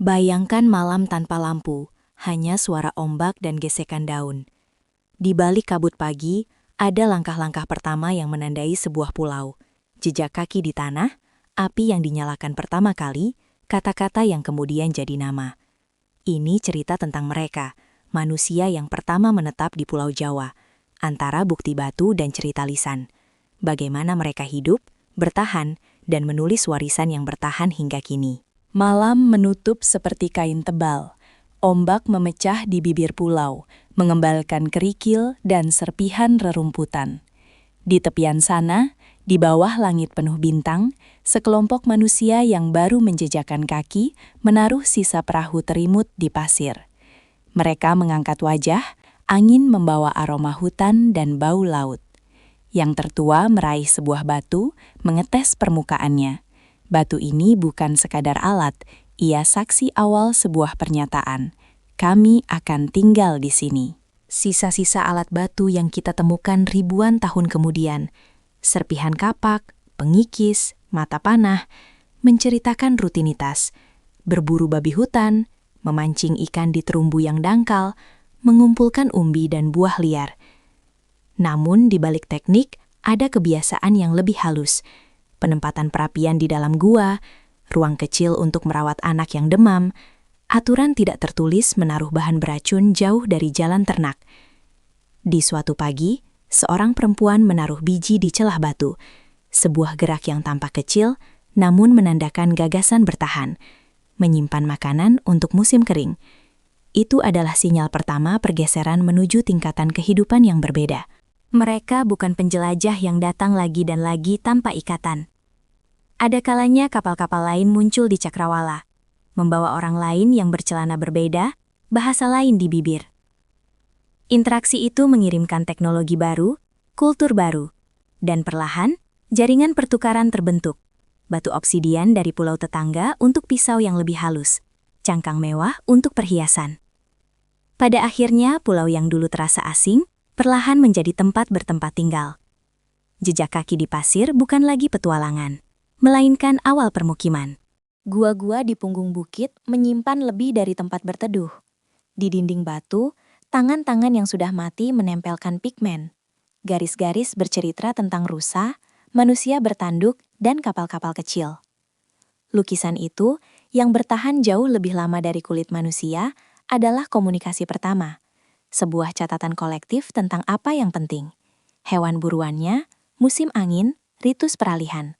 Bayangkan malam tanpa lampu, hanya suara ombak dan gesekan daun. Di balik kabut pagi, ada langkah-langkah pertama yang menandai sebuah pulau. Jejak kaki di tanah, api yang dinyalakan pertama kali, kata-kata yang kemudian jadi nama. Ini cerita tentang mereka, manusia yang pertama menetap di Pulau Jawa, antara bukti batu dan cerita lisan. Bagaimana mereka hidup, bertahan, dan menulis warisan yang bertahan hingga kini. Malam menutup seperti kain tebal. Ombak memecah di bibir pulau, mengembalkan kerikil dan serpihan rerumputan. Di tepian sana, di bawah langit penuh bintang, sekelompok manusia yang baru menjejakkan kaki menaruh sisa perahu terimut di pasir. Mereka mengangkat wajah, angin membawa aroma hutan dan bau laut. Yang tertua meraih sebuah batu, mengetes permukaannya. Batu ini bukan sekadar alat, ia saksi awal sebuah pernyataan. Kami akan tinggal di sini. Sisa-sisa alat batu yang kita temukan ribuan tahun kemudian. Serpihan kapak, pengikis, mata panah, menceritakan rutinitas. Berburu babi hutan, memancing ikan di terumbu yang dangkal, mengumpulkan umbi dan buah liar. Namun di balik teknik, ada kebiasaan yang lebih halus. Penempatan perapian di dalam gua, ruang kecil untuk merawat anak yang demam, aturan tidak tertulis menaruh bahan beracun jauh dari jalan ternak. Di suatu pagi, seorang perempuan menaruh biji di celah batu, sebuah gerak yang tampak kecil, namun menandakan gagasan bertahan, menyimpan makanan untuk musim kering. Itu adalah sinyal pertama pergeseran menuju tingkatan kehidupan yang berbeda. Mereka bukan penjelajah yang datang lagi dan lagi tanpa ikatan. Ada kalanya kapal-kapal lain muncul di cakrawala, membawa orang lain yang bercelana berbeda, bahasa lain di bibir. Interaksi itu mengirimkan teknologi baru, kultur baru, dan perlahan, jaringan pertukaran terbentuk. Batu obsidian dari pulau tetangga untuk pisau yang lebih halus, cangkang mewah untuk perhiasan. Pada akhirnya, pulau yang dulu terasa asing, perlahan menjadi tempat bertempat tinggal. Jejak kaki di pasir bukan lagi petualangan, melainkan awal permukiman. Gua-gua di punggung bukit menyimpan lebih dari tempat berteduh. Di dinding batu, tangan-tangan yang sudah mati menempelkan pigmen. Garis-garis bercerita tentang rusa, manusia bertanduk, dan kapal-kapal kecil. Lukisan itu, yang bertahan jauh lebih lama dari kulit manusia, adalah komunikasi pertama. Sebuah catatan kolektif tentang apa yang penting. Hewan buruannya, musim angin, ritus peralihan.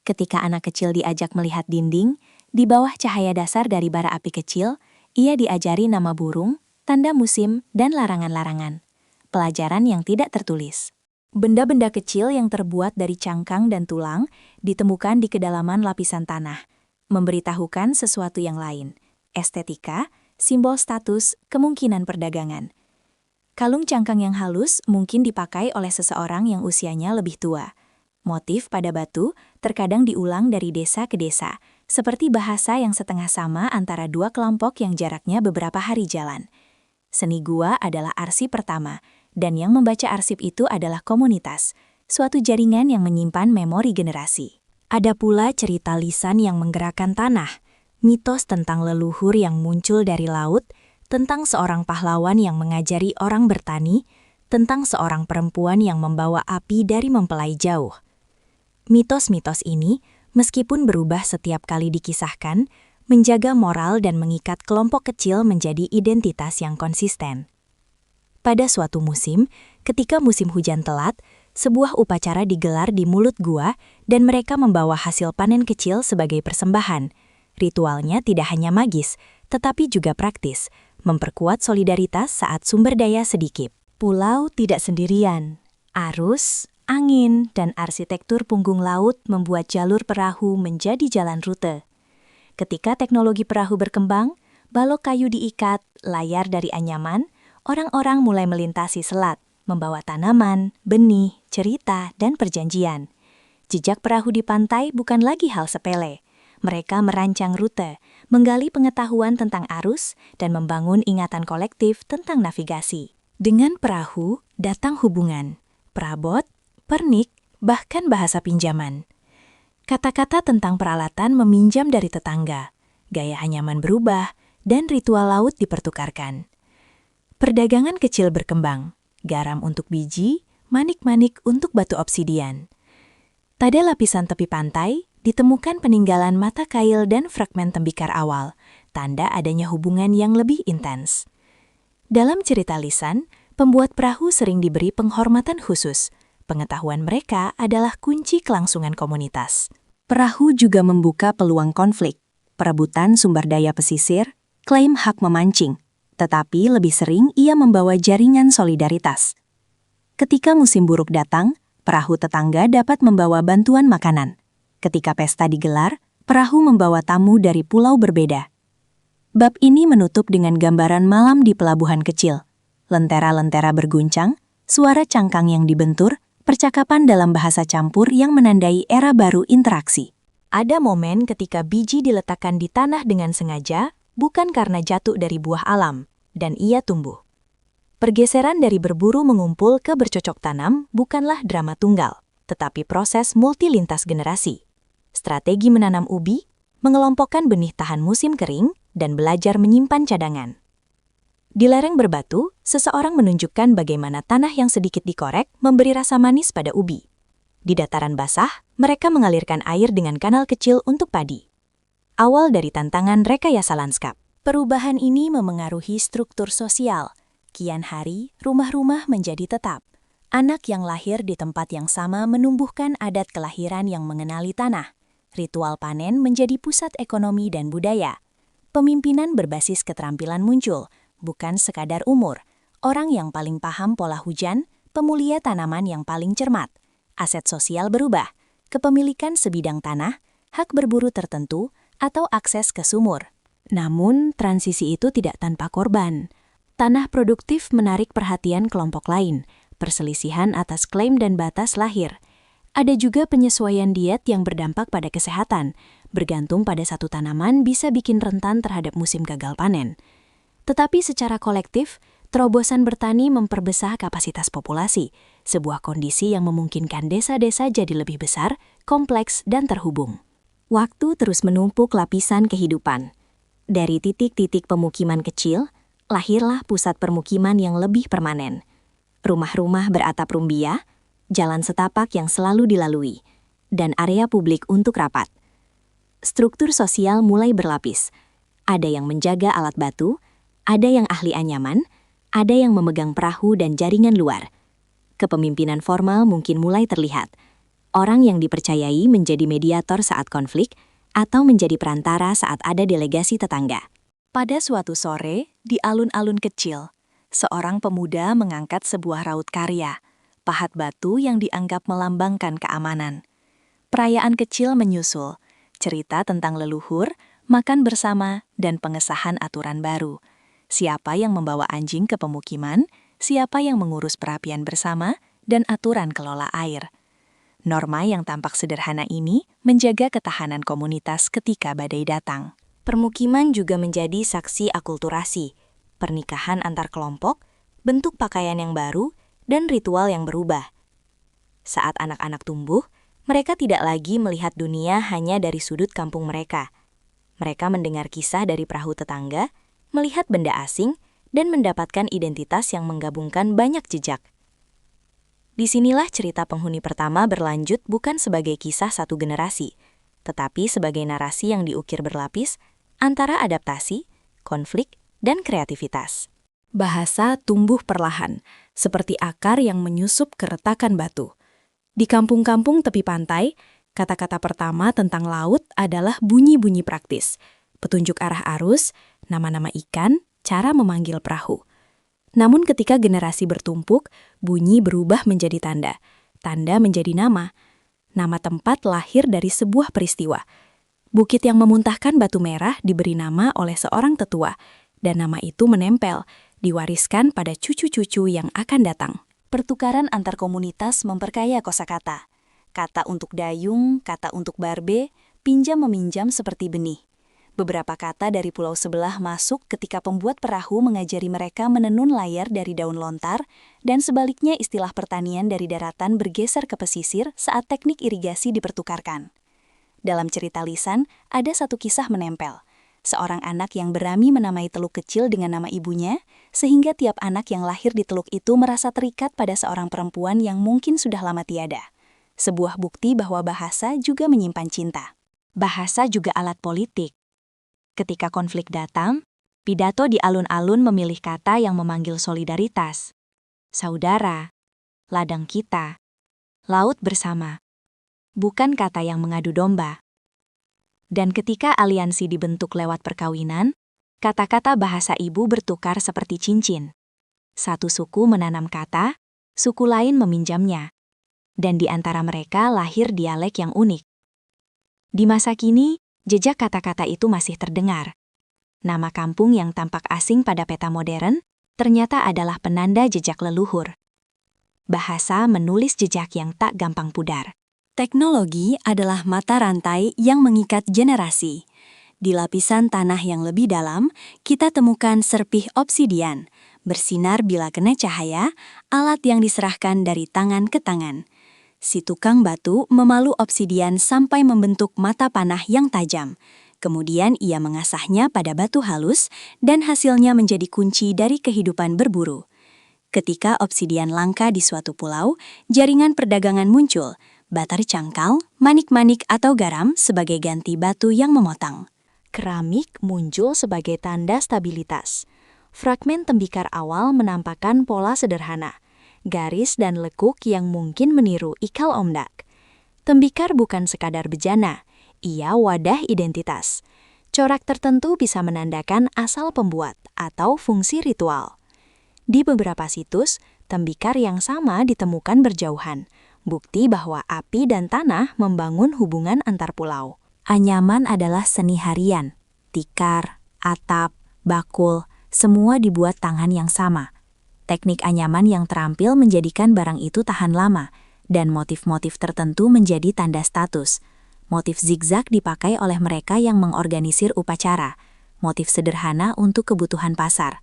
Ketika anak kecil diajak melihat dinding, di bawah cahaya dasar dari bara api kecil, ia diajari nama burung, tanda musim, dan larangan-larangan. Pelajaran yang tidak tertulis. Benda-benda kecil yang terbuat dari cangkang dan tulang ditemukan di kedalaman lapisan tanah, memberitahukan sesuatu yang lain. Estetika, simbol status, kemungkinan perdagangan. Kalung cangkang yang halus mungkin dipakai oleh seseorang yang usianya lebih tua. Motif pada batu terkadang diulang dari desa ke desa, seperti bahasa yang setengah sama antara dua kelompok yang jaraknya beberapa hari jalan. Seni gua adalah arsip pertama, dan yang membaca arsip itu adalah komunitas, suatu jaringan yang menyimpan memori generasi. Ada pula cerita lisan yang menggerakkan tanah, mitos tentang leluhur yang muncul dari laut, tentang seorang pahlawan yang mengajari orang bertani, tentang seorang perempuan yang membawa api dari mempelai jauh. Mitos-mitos ini, meskipun berubah setiap kali dikisahkan, menjaga moral dan mengikat kelompok kecil menjadi identitas yang konsisten. Pada suatu musim, ketika musim hujan telat, sebuah upacara digelar di mulut gua dan mereka membawa hasil panen kecil sebagai persembahan. Ritualnya tidak hanya magis, tetapi juga praktis, memperkuat solidaritas saat sumber daya sedikit. Pulau tidak sendirian. Arus, angin, dan arsitektur punggung laut membuat jalur perahu menjadi jalan rute. Ketika teknologi perahu berkembang, balok kayu diikat, layar dari anyaman, orang-orang mulai melintasi selat, membawa tanaman, benih, cerita, dan perjanjian. Jejak perahu di pantai bukan lagi hal sepele. Mereka merancang rute, menggali pengetahuan tentang arus, dan membangun ingatan kolektif tentang navigasi. Dengan perahu, datang hubungan, perabot, pernik, bahkan bahasa pinjaman. Kata-kata tentang peralatan meminjam dari tetangga. gaya anyaman berubah, dan ritual laut dipertukarkan. Perdagangan kecil berkembang, garam untuk biji, manik-manik untuk batu obsidian. Pada lapisan tepi pantai, ditemukan peninggalan mata kail dan fragmen tembikar awal, tanda adanya hubungan yang lebih intens. Dalam cerita lisan, pembuat perahu sering diberi penghormatan khusus. Pengetahuan mereka adalah kunci kelangsungan komunitas. Perahu juga membuka peluang konflik, perebutan sumber daya pesisir, klaim hak memancing, tetapi lebih sering ia membawa jaringan solidaritas. Ketika musim buruk datang, perahu tetangga dapat membawa bantuan makanan. Ketika pesta digelar, perahu membawa tamu dari pulau berbeda. Bab ini menutup dengan gambaran malam di pelabuhan kecil. Lentera-lentera berguncang, suara cangkang yang dibentur, percakapan dalam bahasa campur yang menandai era baru interaksi. Ada momen ketika biji diletakkan di tanah dengan sengaja, bukan karena jatuh dari buah alam, dan ia tumbuh. Pergeseran dari berburu mengumpul ke bercocok tanam bukanlah drama tunggal, tetapi proses multilintas generasi. Strategi menanam ubi, mengelompokkan benih tahan musim kering, dan belajar menyimpan cadangan. Di lereng berbatu, seseorang menunjukkan bagaimana tanah yang sedikit dikorek memberi rasa manis pada ubi. Di dataran basah, mereka mengalirkan air dengan kanal kecil untuk padi. Awal dari tantangan rekayasa lanskap. Perubahan ini memengaruhi struktur sosial. Kian hari, rumah-rumah menjadi tetap. Anak yang lahir di tempat yang sama menumbuhkan adat kelahiran yang mengenali tanah. Ritual panen menjadi pusat ekonomi dan budaya. Pemimpinan berbasis keterampilan muncul, bukan sekadar umur. Orang yang paling paham pola hujan, pemulia tanaman yang paling cermat. Aset sosial berubah, kepemilikan sebidang tanah, hak berburu tertentu, atau akses ke sumur. Namun, transisi itu tidak tanpa korban. Tanah produktif menarik perhatian kelompok lain, perselisihan atas klaim dan batas lahir. Ada juga penyesuaian diet yang berdampak pada kesehatan, bergantung pada satu tanaman bisa bikin rentan terhadap musim gagal panen. Tetapi secara kolektif, terobosan bertani memperbesar kapasitas populasi, sebuah kondisi yang memungkinkan desa-desa jadi lebih besar, kompleks, dan terhubung. Waktu terus menumpuk lapisan kehidupan. Dari titik-titik pemukiman kecil, lahirlah pusat permukiman yang lebih permanen. Rumah-rumah beratap rumbia, jalan setapak yang selalu dilalui, dan area publik untuk rapat. Struktur sosial mulai berlapis. Ada yang menjaga alat batu, ada yang ahli anyaman, ada yang memegang perahu dan jaringan luar. Kepemimpinan formal mungkin mulai terlihat. Orang yang dipercayai menjadi mediator saat konflik, atau menjadi perantara saat ada delegasi tetangga. Pada suatu sore, di alun-alun kecil, seorang pemuda mengangkat sebuah raut karya, pahat batu yang dianggap melambangkan keamanan. Perayaan kecil menyusul, cerita tentang leluhur, makan bersama, dan pengesahan aturan baru. Siapa yang membawa anjing ke pemukiman, siapa yang mengurus perapian bersama, dan aturan kelola air. Norma yang tampak sederhana ini menjaga ketahanan komunitas ketika badai datang. Permukiman juga menjadi saksi akulturasi, pernikahan antar kelompok, bentuk pakaian yang baru, dan ritual yang berubah. Saat anak-anak tumbuh, mereka tidak lagi melihat dunia hanya dari sudut kampung mereka. Mereka mendengar kisah dari perahu tetangga, melihat benda asing, dan mendapatkan identitas yang menggabungkan banyak jejak. Disinilah cerita penghuni pertama berlanjut bukan sebagai kisah satu generasi, tetapi sebagai narasi yang diukir berlapis antara adaptasi, konflik, dan kreativitas. Bahasa tumbuh perlahan, seperti akar yang menyusup ke retakan batu. Di kampung-kampung tepi pantai, kata-kata pertama tentang laut adalah bunyi-bunyi praktis, petunjuk arah arus, nama-nama ikan, cara memanggil perahu. Namun ketika generasi bertumpuk, bunyi berubah menjadi tanda. Tanda menjadi nama. Nama tempat lahir dari sebuah peristiwa. Bukit yang memuntahkan batu merah diberi nama oleh seorang tetua, dan nama itu menempel, diwariskan pada cucu-cucu yang akan datang. Pertukaran antar komunitas memperkaya kosakata. Kata untuk dayung, kata untuk barbe, pinjam-meminjam seperti benih. Beberapa kata dari pulau sebelah masuk ketika pembuat perahu mengajari mereka menenun layar dari daun lontar, dan sebaliknya istilah pertanian dari daratan bergeser ke pesisir saat teknik irigasi dipertukarkan. Dalam cerita lisan, ada satu kisah menempel. seorang anak yang berani menamai teluk kecil dengan nama ibunya, sehingga tiap anak yang lahir di teluk itu merasa terikat pada seorang perempuan yang mungkin sudah lama tiada. Sebuah bukti bahwa bahasa juga menyimpan cinta. Bahasa juga alat politik. Ketika konflik datang, pidato di alun-alun memilih kata yang memanggil solidaritas. Saudara, ladang kita, laut bersama. Bukan kata yang mengadu domba. Dan ketika aliansi dibentuk lewat perkawinan, kata-kata bahasa ibu bertukar seperti cincin. Satu suku menanam kata, suku lain meminjamnya. Dan di antara mereka lahir dialek yang unik. Di masa kini, jejak kata-kata itu masih terdengar. Nama kampung yang tampak asing pada peta modern, ternyata adalah penanda jejak leluhur. Bahasa menulis jejak yang tak gampang pudar. Teknologi adalah mata rantai yang mengikat generasi. Di lapisan tanah yang lebih dalam, kita temukan serpih obsidian, bersinar bila kena cahaya, alat yang diserahkan dari tangan ke tangan. Si tukang batu memalu obsidian sampai membentuk mata panah yang tajam. Kemudian ia mengasahnya pada batu halus, dan hasilnya menjadi kunci dari kehidupan berburu. Ketika obsidian langka di suatu pulau, jaringan perdagangan muncul, batar cangkal, manik-manik atau garam sebagai ganti batu yang memotong. Keramik muncul sebagai tanda stabilitas. Fragmen tembikar awal menampakkan pola sederhana, garis dan lekuk yang mungkin meniru ikal omdak. Tembikar bukan sekadar bejana, ia wadah identitas. Corak tertentu bisa menandakan asal pembuat atau fungsi ritual. Di beberapa situs, tembikar yang sama ditemukan berjauhan, bukti bahwa api dan tanah membangun hubungan antar pulau. Anyaman adalah seni harian. Tikar, atap, bakul, semua dibuat tangan yang sama. Teknik anyaman yang terampil menjadikan barang itu tahan lama, dan motif-motif tertentu menjadi tanda status. Motif zigzag dipakai oleh mereka yang mengorganisir upacara, motif sederhana untuk kebutuhan pasar.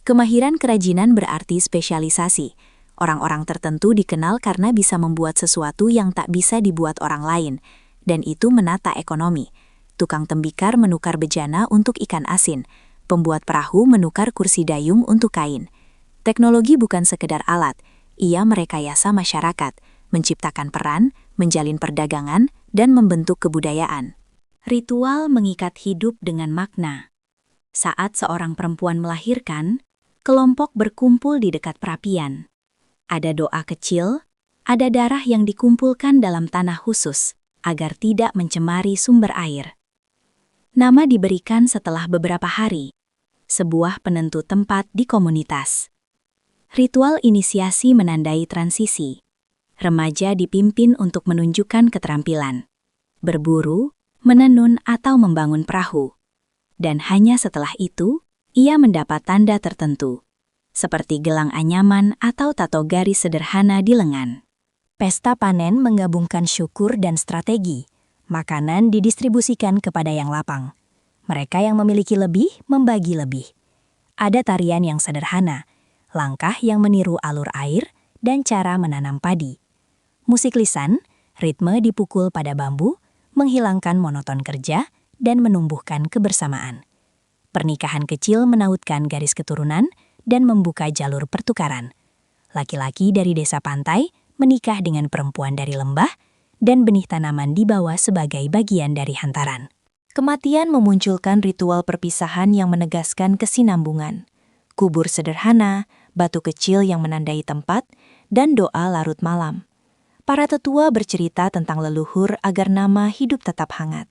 Kemahiran kerajinan berarti spesialisasi. Orang-orang tertentu dikenal karena bisa membuat sesuatu yang tak bisa dibuat orang lain, dan itu menata ekonomi. Tukang tembikar menukar bejana untuk ikan asin, pembuat perahu menukar kursi dayung untuk kain. Teknologi bukan sekedar alat, ia merekayasa masyarakat, menciptakan peran, menjalin perdagangan, dan membentuk kebudayaan. Ritual mengikat hidup dengan makna. Saat seorang perempuan melahirkan, kelompok berkumpul di dekat perapian. Ada doa kecil, ada darah yang dikumpulkan dalam tanah khusus, agar tidak mencemari sumber air. Nama diberikan setelah beberapa hari, sebuah penentu tempat di komunitas. Ritual inisiasi menandai transisi. Remaja dipimpin untuk menunjukkan keterampilan, berburu, menenun atau membangun perahu. Dan hanya setelah itu, ia mendapat tanda tertentu, seperti gelang anyaman atau tato garis sederhana di lengan. Pesta panen menggabungkan syukur dan strategi. Makanan didistribusikan kepada yang lapang. Mereka yang memiliki lebih, membagi lebih. Ada tarian yang sederhana, langkah yang meniru alur air, dan cara menanam padi. Musik lisan, ritme dipukul pada bambu, menghilangkan monoton kerja, dan menumbuhkan kebersamaan. Pernikahan kecil menautkan garis keturunan, dan membuka jalur pertukaran. Laki-laki dari desa pantai menikah dengan perempuan dari lembah, dan benih tanaman dibawa sebagai bagian dari hantaran. Kematian memunculkan ritual perpisahan yang menegaskan kesinambungan. Kubur sederhana, batu kecil yang menandai tempat, dan doa larut malam. Para tetua bercerita tentang leluhur agar nama hidup tetap hangat.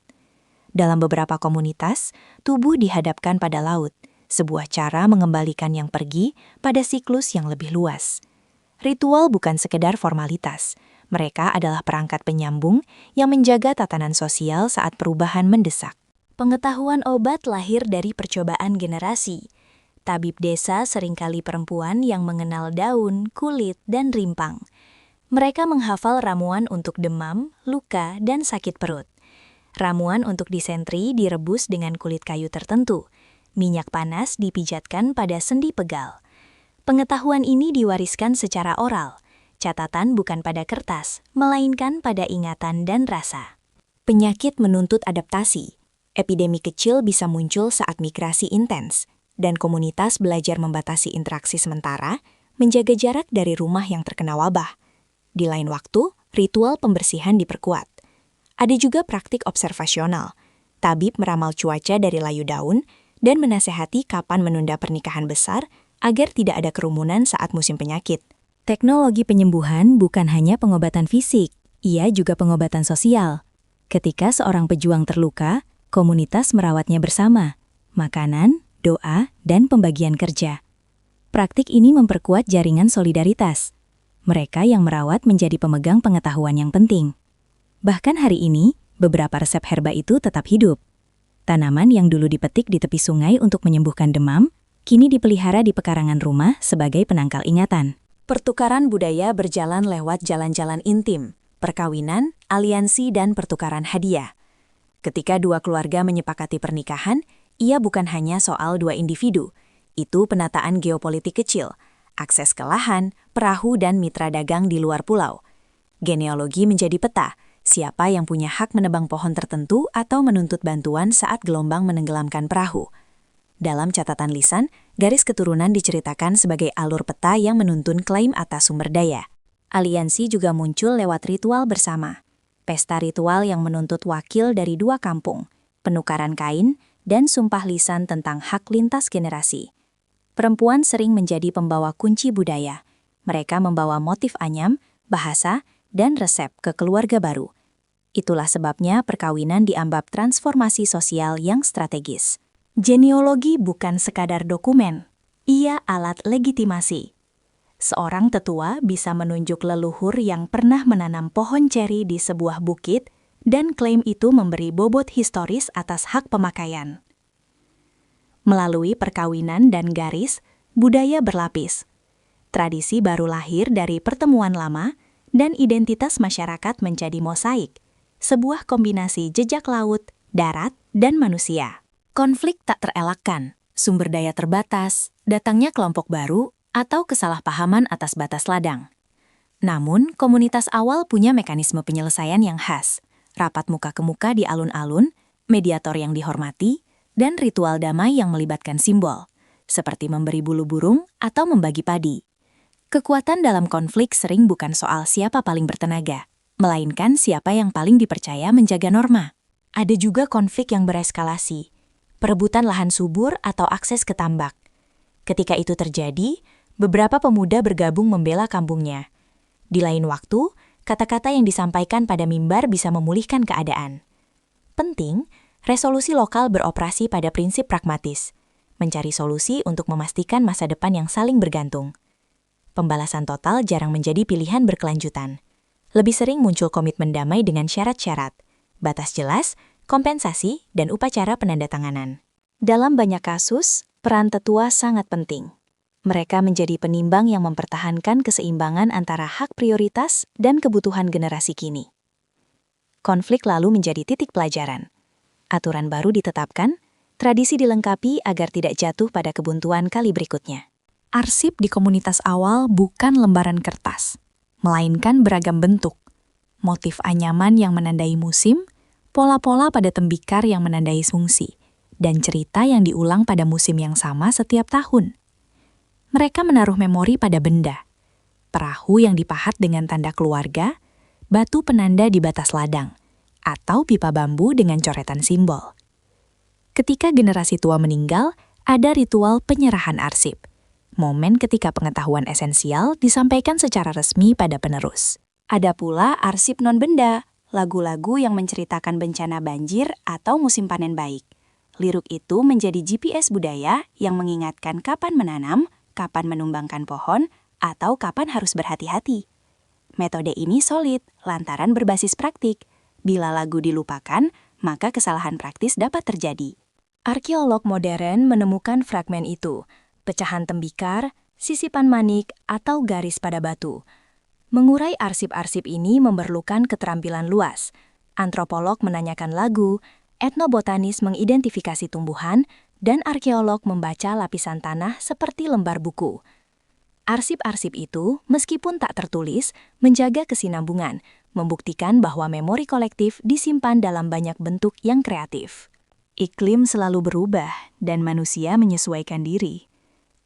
Dalam beberapa komunitas, tubuh dihadapkan pada laut, sebuah cara mengembalikan yang pergi pada siklus yang lebih luas. Ritual bukan sekedar formalitas, mereka adalah perangkat penyambung yang menjaga tatanan sosial saat perubahan mendesak. Pengetahuan obat lahir dari percobaan generasi. Tabib desa seringkali perempuan yang mengenal daun, kulit, dan rimpang. Mereka menghafal ramuan untuk demam, luka, dan sakit perut. Ramuan untuk disentri direbus dengan kulit kayu tertentu. Minyak panas dipijatkan pada sendi pegal. Pengetahuan ini diwariskan secara oral. Catatan bukan pada kertas, melainkan pada ingatan dan rasa. Penyakit menuntut adaptasi. Epidemi kecil bisa muncul saat migrasi intens, dan komunitas belajar membatasi interaksi sementara, menjaga jarak dari rumah yang terkena wabah. Di lain waktu, ritual pembersihan diperkuat. Ada juga praktik observasional. Tabib meramal cuaca dari layu daun dan menasehati kapan menunda pernikahan besar agar tidak ada kerumunan saat musim penyakit. Teknologi penyembuhan bukan hanya pengobatan fisik, ia juga pengobatan sosial. Ketika seorang pejuang terluka, komunitas merawatnya bersama, makanan, doa, dan pembagian kerja. Praktik ini memperkuat jaringan solidaritas. Mereka yang merawat menjadi pemegang pengetahuan yang penting. Bahkan hari ini, beberapa resep herba itu tetap hidup. Tanaman yang dulu dipetik di tepi sungai untuk menyembuhkan demam, kini dipelihara di pekarangan rumah sebagai penangkal ingatan. Pertukaran budaya berjalan lewat jalan-jalan intim, perkawinan, aliansi, dan pertukaran hadiah. Ketika dua keluarga menyepakati pernikahan, ia bukan hanya soal dua individu. Itu penataan geopolitik kecil, akses ke lahan, perahu, dan mitra dagang di luar pulau. Genealogi menjadi peta, siapa yang punya hak menebang pohon tertentu atau menuntut bantuan saat gelombang menenggelamkan perahu. Dalam catatan lisan, garis keturunan diceritakan sebagai alur peta yang menuntun klaim atas sumber daya. Aliansi juga muncul lewat ritual bersama. Pesta ritual yang menuntut wakil dari dua kampung, penukaran kain, dan sumpah lisan tentang hak lintas generasi. Perempuan sering menjadi pembawa kunci budaya. Mereka membawa motif anyam, bahasa, dan resep ke keluarga baru. Itulah sebabnya perkawinan dianggap transformasi sosial yang strategis. Genealogi bukan sekadar dokumen, ia alat legitimasi. Seorang tetua bisa menunjuk leluhur yang pernah menanam pohon ceri di sebuah bukit dan klaim itu memberi bobot historis atas hak pemakaian. Melalui perkawinan dan garis, budaya berlapis. Tradisi baru lahir dari pertemuan lama dan identitas masyarakat menjadi mosaik, sebuah kombinasi jejak laut, darat, dan manusia. Konflik tak terelakkan, sumber daya terbatas, datangnya kelompok baru, atau kesalahpahaman atas batas ladang. Namun, komunitas awal punya mekanisme penyelesaian yang khas, rapat muka ke muka di alun-alun, mediator yang dihormati, dan ritual damai yang melibatkan simbol, seperti memberi bulu burung atau membagi padi. Kekuatan dalam konflik sering bukan soal siapa paling bertenaga, melainkan siapa yang paling dipercaya menjaga norma. Ada juga konflik yang bereskalasi, perebutan lahan subur atau akses ke tambak. Ketika itu terjadi, beberapa pemuda bergabung membela kampungnya. Di lain waktu, kata-kata yang disampaikan pada mimbar bisa memulihkan keadaan. Penting, resolusi lokal beroperasi pada prinsip pragmatis, mencari solusi untuk memastikan masa depan yang saling bergantung. Pembalasan total jarang menjadi pilihan berkelanjutan. Lebih sering muncul komitmen damai dengan syarat-syarat, batas jelas, kompensasi, dan upacara penandatanganan. Dalam banyak kasus, peran tetua sangat penting. Mereka menjadi penimbang yang mempertahankan keseimbangan antara hak prioritas dan kebutuhan generasi kini. Konflik lalu menjadi titik pelajaran. Aturan baru ditetapkan, tradisi dilengkapi agar tidak jatuh pada kebuntuan kali berikutnya. Arsip di komunitas awal bukan lembaran kertas, melainkan beragam bentuk. Motif anyaman yang menandai musim, pola-pola pada tembikar yang menandai fungsi, dan cerita yang diulang pada musim yang sama setiap tahun. Mereka menaruh memori pada benda, perahu yang dipahat dengan tanda keluarga, batu penanda di batas ladang, atau pipa bambu dengan coretan simbol. Ketika generasi tua meninggal, ada ritual penyerahan arsip, momen ketika pengetahuan esensial disampaikan secara resmi pada penerus. Ada pula arsip non-benda, lagu-lagu yang menceritakan bencana banjir atau musim panen baik. Lirik itu menjadi GPS budaya yang mengingatkan kapan menanam, kapan menumbangkan pohon, atau kapan harus berhati-hati. Metode ini solid lantaran berbasis praktik. Bila lagu dilupakan, maka kesalahan praktis dapat terjadi. Arkeolog modern menemukan fragmen itu, pecahan tembikar, sisipan manik, atau garis pada batu. Mengurai arsip-arsip ini memerlukan keterampilan luas. Antropolog menanyakan lagu, etnobotanis mengidentifikasi tumbuhan, dan arkeolog membaca lapisan tanah seperti lembar buku. Arsip-arsip itu, meskipun tak tertulis, menjaga kesinambungan, membuktikan bahwa memori kolektif disimpan dalam banyak bentuk yang kreatif. Iklim selalu berubah, dan manusia menyesuaikan diri.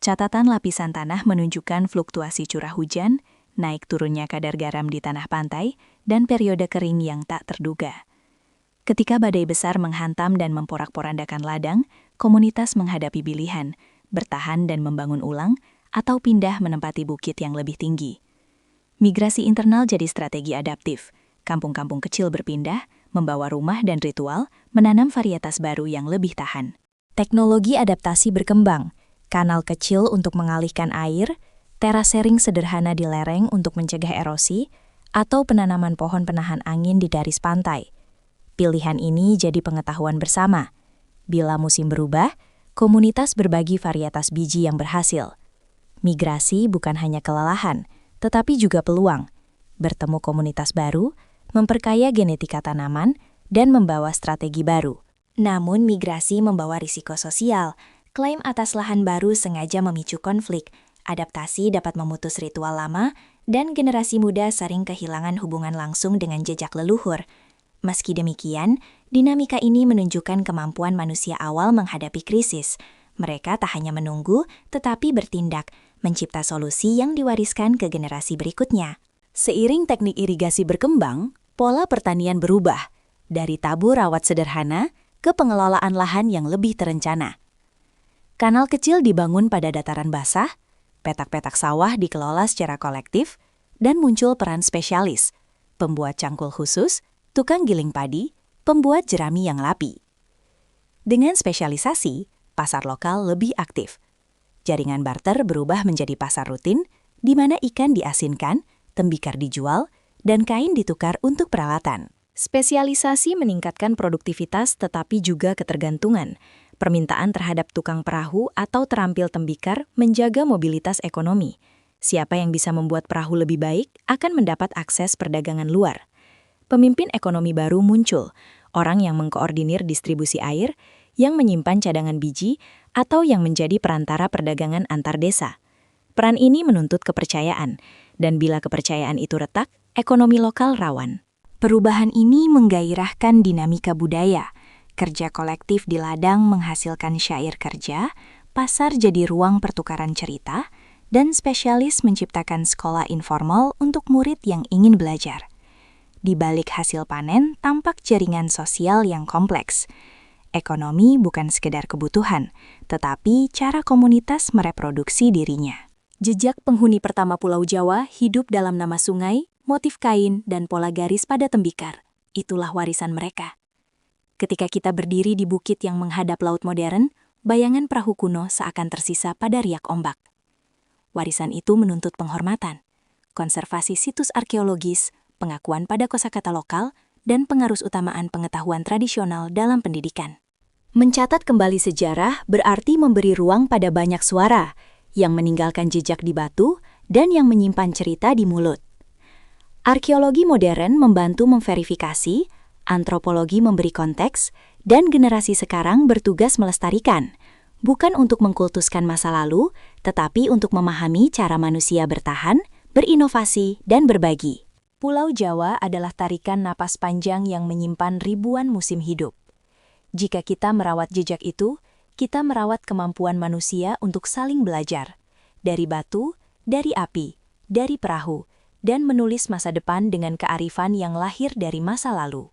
Catatan lapisan tanah menunjukkan fluktuasi curah hujan, naik turunnya kadar garam di tanah pantai, dan periode kering yang tak terduga. Ketika badai besar menghantam dan memporak-porandakan ladang, komunitas menghadapi pilihan, bertahan dan membangun ulang, atau pindah menempati bukit yang lebih tinggi. Migrasi internal jadi strategi adaptif. Kampung-kampung kecil berpindah, membawa rumah dan ritual, menanam varietas baru yang lebih tahan. Teknologi adaptasi berkembang, kanal kecil untuk mengalihkan air, terasering sederhana di lereng untuk mencegah erosi, atau penanaman pohon penahan angin di garis pantai. Pilihan ini jadi pengetahuan bersama. Bila musim berubah, komunitas berbagi varietas biji yang berhasil. Migrasi bukan hanya kelelahan, tetapi juga peluang. Bertemu komunitas baru, memperkaya genetika tanaman, dan membawa strategi baru. Namun migrasi membawa risiko sosial. Klaim atas lahan baru sengaja memicu konflik. Adaptasi dapat memutus ritual lama, dan generasi muda sering kehilangan hubungan langsung dengan jejak leluhur. Meski demikian, dinamika ini menunjukkan kemampuan manusia awal menghadapi krisis. Mereka tak hanya menunggu, tetapi bertindak, mencipta solusi yang diwariskan ke generasi berikutnya. Seiring teknik irigasi berkembang, pola pertanian berubah, dari tabur rawat sederhana ke pengelolaan lahan yang lebih terencana. Kanal kecil dibangun pada dataran basah, petak-petak sawah dikelola secara kolektif, dan muncul peran spesialis, pembuat cangkul khusus, tukang giling padi, pembuat jerami yang rapi. Dengan spesialisasi, pasar lokal lebih aktif. Jaringan barter berubah menjadi pasar rutin, di mana ikan diasinkan, tembikar dijual, dan kain ditukar untuk peralatan. Spesialisasi meningkatkan produktivitas tetapi juga ketergantungan. Permintaan terhadap tukang perahu atau terampil tembikar menjaga mobilitas ekonomi. Siapa yang bisa membuat perahu lebih baik akan mendapat akses perdagangan luar. Pemimpin ekonomi baru muncul, orang yang mengkoordinir distribusi air, yang menyimpan cadangan biji, atau yang menjadi perantara perdagangan antar desa. Peran ini menuntut kepercayaan, dan bila kepercayaan itu retak, ekonomi lokal rawan. Perubahan ini menggairahkan dinamika budaya. Kerja kolektif di ladang menghasilkan syair kerja, pasar jadi ruang pertukaran cerita, dan spesialis menciptakan sekolah informal untuk murid yang ingin belajar. Di balik hasil panen tampak jaringan sosial yang kompleks. Ekonomi bukan sekedar kebutuhan, tetapi cara komunitas mereproduksi dirinya. Jejak penghuni pertama Pulau Jawa hidup dalam nama sungai, motif kain, dan pola garis pada tembikar. Itulah warisan mereka. Ketika kita berdiri di bukit yang menghadap laut modern, bayangan perahu kuno seakan tersisa pada riak ombak. Warisan itu menuntut penghormatan, konservasi situs arkeologis, pengakuan pada kosakata lokal, dan pengarus utamaan pengetahuan tradisional dalam pendidikan. Mencatat kembali sejarah berarti memberi ruang pada banyak suara, yang meninggalkan jejak di batu dan yang menyimpan cerita di mulut. Arkeologi modern membantu memverifikasi, antropologi memberi konteks, dan generasi sekarang bertugas melestarikan, bukan untuk mengkultuskan masa lalu, tetapi untuk memahami cara manusia bertahan, berinovasi, dan berbagi. Pulau Jawa adalah tarikan napas panjang yang menyimpan ribuan musim hidup. Jika kita merawat jejak itu, kita merawat kemampuan manusia untuk saling belajar. Dari batu, dari api, dari perahu, dan menulis masa depan dengan kearifan yang lahir dari masa lalu.